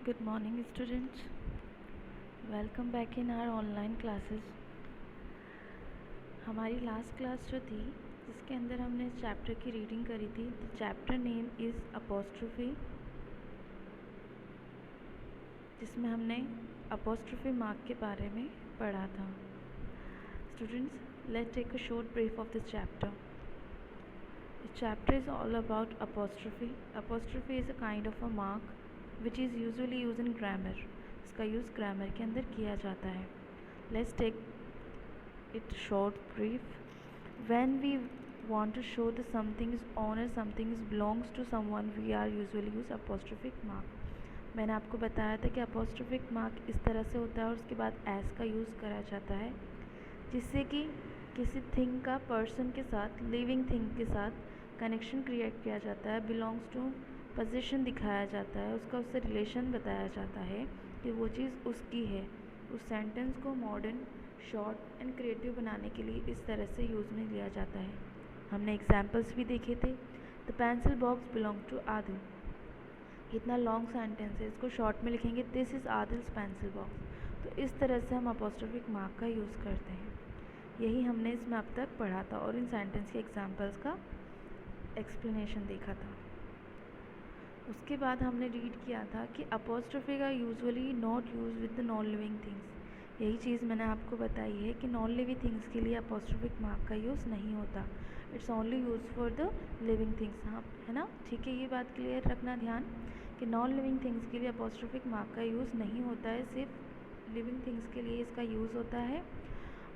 Good morning students. Welcome back in our online classes. हमारी last class जो थी जिसके अंदर हमने इस चैप्टर की रीडिंग करी थी, the chapter name is apostrophe, जिसमें हमने अपोस्ट्रोफी मार्क के बारे में पढ़ा था. Students, let's take a short brief of this chapter. This chapter is all about apostrophe. Apostrophe is a kind of a mark which is usually used in grammar. इसका use grammar के अंदर किया जाता है. Let's take it short brief. When we want to show that something is on or something is belongs to someone, we are usually use apostrophic mark. मैंने आपको बताया था कि apostrophic mark इस तरह से होता है और उसके बाद as का यूज़ करा जाता है जिससे कि किसी थिंग का पर्सन के साथ, लिविंग थिंग के साथ कनेक्शन क्रिएट किया जाता है. बिलोंग्स टू पोजीशन दिखाया जाता है, उसका उससे रिलेशन बताया जाता है कि वो चीज़ उसकी है. उस सेंटेंस को मॉडर्न, शॉर्ट एंड क्रिएटिव बनाने के लिए इस तरह से यूज़ में लिया जाता है. हमने एग्जाम्पल्स भी देखे थे. The pencil box belong to Adil. इतना लॉन्ग सेंटेंस है, इसको शॉर्ट में लिखेंगे this is Adil's pencil box. तो इस तरह से हम अपोस्ट्रोफिक मार्क का यूज़ करते हैं. यही हमने इसमें अब तक पढ़ा था और इन सेंटेंस के एग्जाम्पल्स का एक्सप्लेनेशन देखा था. उसके बाद हमने रीड किया था कि अपोस्ट्रोफी का usually not use with the non living things. यही चीज़ मैंने आपको बताई है कि नॉन लिविंग थिंग्स के लिए अपोस्ट्रोफिक मार्क का यूज़ नहीं होता. It's only use for the living things. हाँ, है ना? ठीक है, ये बात क्लियर रखना ध्यान कि नॉन लिविंग थिंग्स के लिए अपोस्ट्रोफिक मार्क का यूज़ नहीं होता है, सिर्फ लिविंग थिंग्स के लिए इसका यूज़ होता है.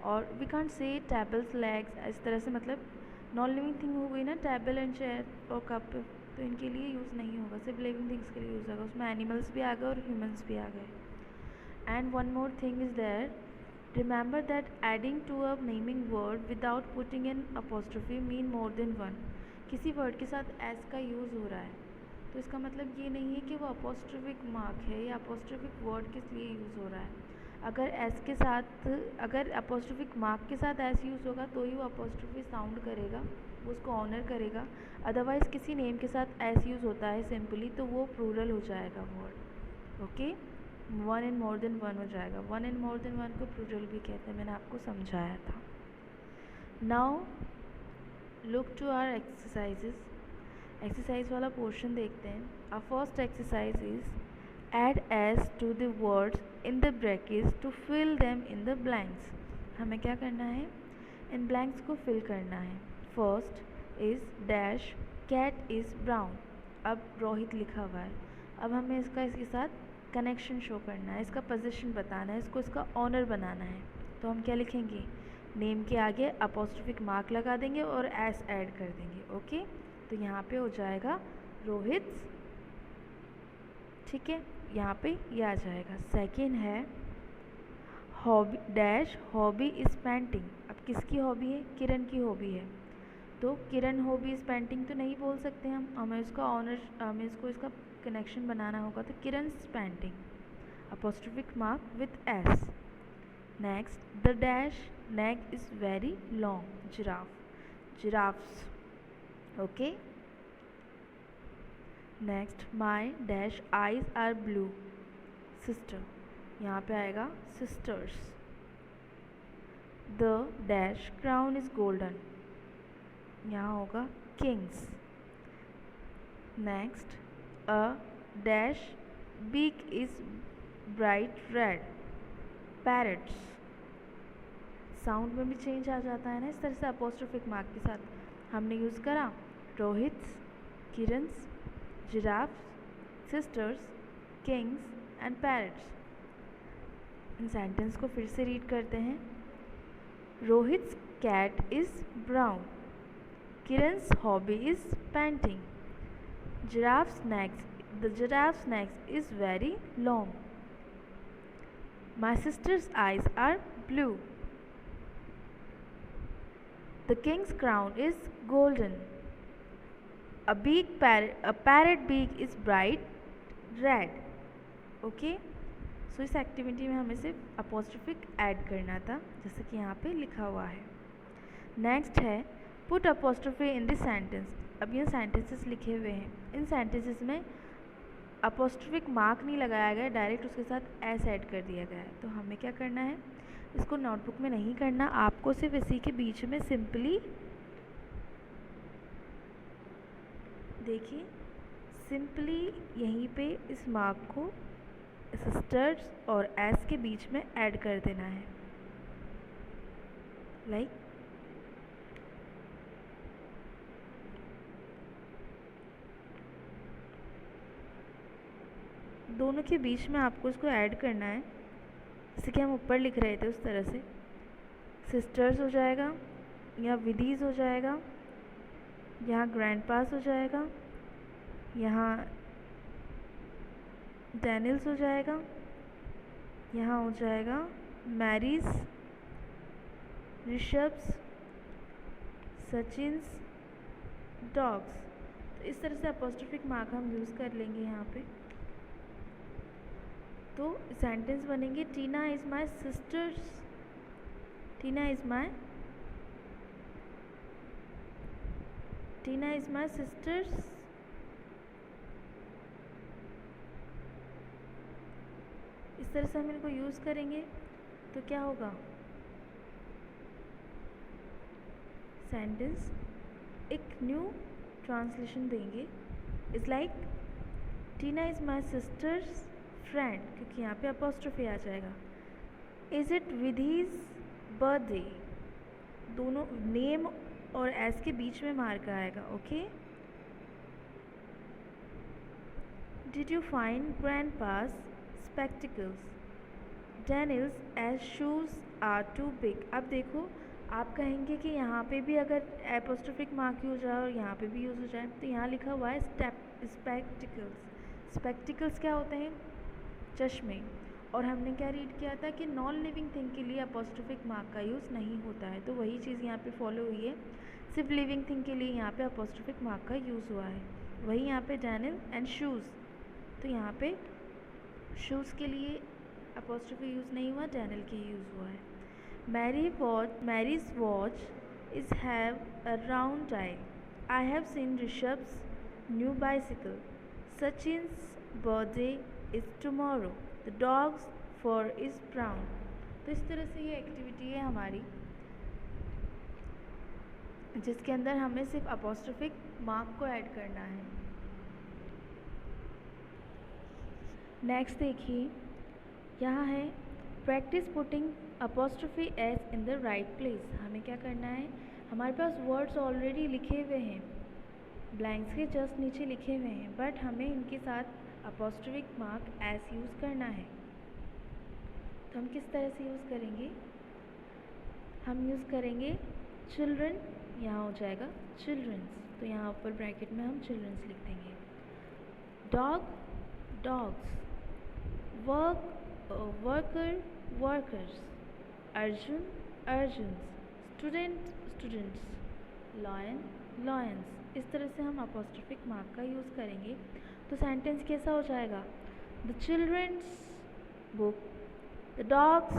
और we can't say tables, legs, इस तरह से, मतलब नॉन लिविंग थिंग हो गई ना, टेबल एंड चेयर और कप, तो इनके लिए यूज़ नहीं होगा, सिर्फ लिविंग थिंग्स के लिए यूज़ होगा. उसमें एनिमल्स भी आ गए और ह्यूमंस भी आ गए. And one more thing is there, remember that adding to a naming word without putting in apostrophe mean more than one. किसी वर्ड के साथ एस का यूज़ हो रहा है तो इसका मतलब ये नहीं है कि वो अपोस्ट्रोफिक मार्क है या अपोस्ट्रोफिक वर्ड किस लिए यूज़ हो रहा है. अगर एस के साथ, अगर अपोस्ट्रोफिक मार्क के साथ एस यूज़ होगा तो ही वो अपोस्ट्रोफी साउंड करेगा, वो उसको ऑनर करेगा. अदरवाइज़ किसी नेम के साथ एस यूज़ होता है सिंपली तो वो प्लूरल हो जाएगा word. Okay, one and more than one हो जाएगा. One and more than one को प्लूरल भी कहते हैं, मैंने आपको समझाया था. Now look to our exercises. Exercise वाला पोर्शन देखते हैं. Our first exercise is add s to the words in the brackets to fill them in the blanks. हमें क्या करना है? इन blanks को fill करना है. First is dash cat is brown. अब रोहित लिखा हुआ है. अब हमें इसके साथ कनेक्शन शो करना है, इसका पोजीशन बताना है, इसको इसका ऑनर बनाना है. तो हम क्या लिखेंगे? नेम के आगे अपोस्ट्रोफिक मार्क लगा देंगे और एस ऐड कर देंगे. ओके, तो यहाँ पे हो जाएगा रोहित. ठीक है, यहाँ पे ये आ जाएगा. सेकेंड है hobby dash hobby is painting. अब किसकी हॉबी है? किरण की हॉबी है. तो किरण हॉबी इज़ पेंटिंग तो नहीं बोल सकते हम, हमें इसका ऑनर, हमें इसका कनेक्शन बनाना होगा. तो Kiran's painting, apostrophic mark with S. Next, the dash neck is very long. Giraffe, giraffes. Okay. Next, my dash eyes are blue. Sister, यहाँ पे आएगा sisters. The dash crown is golden, यहाँ होगा kings. Next, a dash beak is bright red. Parrots. Sound में भी change आ जाता है ना इस तरह से अपोस्ट्रोफिक मार्क के साथ. हमने यूज़ करा Rohit, Kiran's, giraffe's, sister's, king's and parrot's. इन सेंटेंस को फिर से रीड करते हैं. Rohit's cat is brown. Kiran's hobby is painting. Giraffe's necks, the giraffe's necks is very long. My sister's eyes are blue. The king's crown is golden. A parrot beak is bright red. Okay, so इस activity में हमें सिर्फ अपोस्ट्रोफिक add करना था जैसे कि यहाँ पे लिखा हुआ है. नेक्स्ट है put apostrophe in this sentence. अब ये सेंटेंसेस लिखे हुए हैं, इन सेंटेंसेस में अपोस्ट्रोफिक मार्क नहीं लगाया गया, डायरेक्ट उसके साथ एस ऐड कर दिया गया है। तो हमें क्या करना है, इसको नोटबुक में नहीं करना, आपको सिर्फ इसी के बीच में सिंपली देखिए, सिंपली यहीं पे इस मार्क को सिस्टर्स और एस के बीच में ऐड कर देना है, लाइक दोनों के बीच में आपको इसको ऐड करना है, जैसे कि हम ऊपर लिख रहे थे उस तरह से। सिस्टर्स हो जाएगा, या विधीज हो जाएगा, यहाँ ग्रैंड पास हो जाएगा, यहाँ डैनियल्स हो जाएगा, यहाँ हो जाएगा मैरीज, ऋषभ्स, सचिन्स, डॉग्स। तो इस तरह से अपोस्ट्रोफिक मार्क हम यूज़ कर लेंगे यहाँ पे। तो सेंटेंस बनेंगे, Tina is my sister's, Tina is my sister's इस तरह से हम इनको यूज़ करेंगे तो क्या होगा, सेंटेंस एक न्यू ट्रांसलेशन देंगे। It's like Tina is my sister's friend, क्योंकि यहाँ पे अपोस्ट्रोफी आ जाएगा। इज़ इट विधीज बर्थडे, दोनों नेम और एस के बीच में मार्क आएगा, okay. Did you find grandpa's spectacles, Daniel's age shoes are too big. अब देखो, आप कहेंगे कि यहाँ पे भी अगर एपोस्ट्रोफिक मार्क यूज हो जाए और यहाँ पे भी यूज़ हो जाए, तो यहाँ लिखा हुआ है स्पेक्टिकल्स। स्पेक्टिकल्स क्या होते हैं, चश्मे। और हमने क्या रीड किया था कि नॉन लिविंग थिंग के लिए अपोस्ट्रोफिक मार्क का यूज़ नहीं होता है, तो वही चीज़ यहाँ पे फॉलो हुई है। सिर्फ लिविंग थिंग के लिए यहाँ पे अपोस्ट्रोफिक मार्क का यूज़ हुआ है। वही यहाँ पे डैनियल एंड शूज़, तो यहाँ पे शूज़ के लिए अपोस्ट्रोफी यूज़ नहीं हुआ, डैनियल के यूज़ हुआ है। Mary's watch is have a round dial. I have seen Rishabh's new bicycle. Sachin's birthday is tomorrow. The dog's fur is brown. तो इस तरह से ये एक्टिविटी है हमारी, जिसके अंदर हमें सिर्फ अपोस्ट्रोफिक मार्क को ऐड करना है। नेक्स्ट देखिए, यहाँ है practice putting apostrophe S in the right place. हमें क्या करना है, हमारे पास वर्ड्स ऑलरेडी लिखे हुए हैं, ब्लैंक्स के जस्ट नीचे लिखे हुए हैं, बट हमें इनके साथ अपोस्ट्रोफिक मार्क एस यूज़ करना है। तो हम किस तरह से यूज़ करेंगे, हम यूज़ करेंगे चिल्ड्रन, यहाँ हो जाएगा चिल्ड्रंस, तो यहाँ ऊपर ब्रैकेट में हम चिल्ड्रंस लिख देंगे। Dog dog's, worker worker's, Arjun Arjun's, student student's, lion lion's. इस तरह से हम अपोस्ट्रोफिक मार्क का यूज़ करेंगे। तो सेंटेंस कैसा हो जाएगा, the children's book, the dog's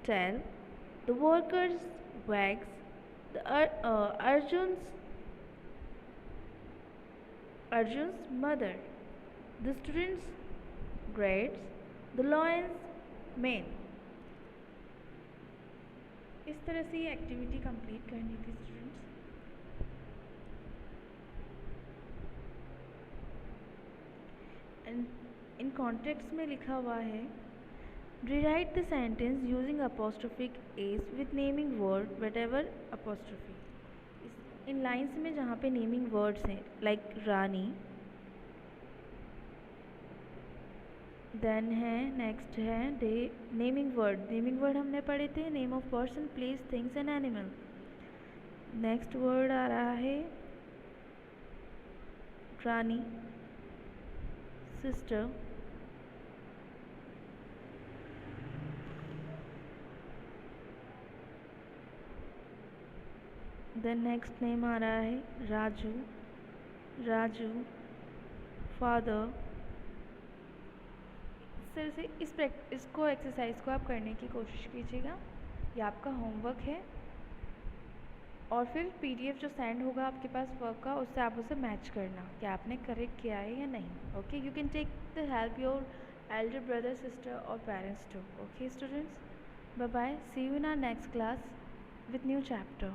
tail, the worker's wags, the Arjun's mother, the student's grades, the lion's mane. इस तरह से ये एक्टिविटी कंप्लीट करनी थी स्टूडेंट्स। एंड इन कॉन्टेक्स्ट में लिखा हुआ है, rewrite the sentence using apostrophic s with naming word whatever apostrophe। इन लाइन्स में जहाँ पे नेमिंग वर्ड्स हैं, लाइक रानी, देन है नेक्स्ट है डे, नेमिंग वर्ड हमने पढ़े थे, name of person, place, things and animal. Next word आ रहा है Rani, sister, then next name आ रहा है राजू, फादर। इस तरह से इसको एक्सरसाइज को आप करने की कोशिश कीजिएगा, ये आपका होमवर्क है। और फिर PDF जो सेंड होगा आपके पास वर्क का, उससे आप उसे मैच करना कि आपने करेक्ट किया है या नहीं. Okay, you can take the help your elder brother, sister or parents too. Okay students, bye bye, see you in our next class with new chapter.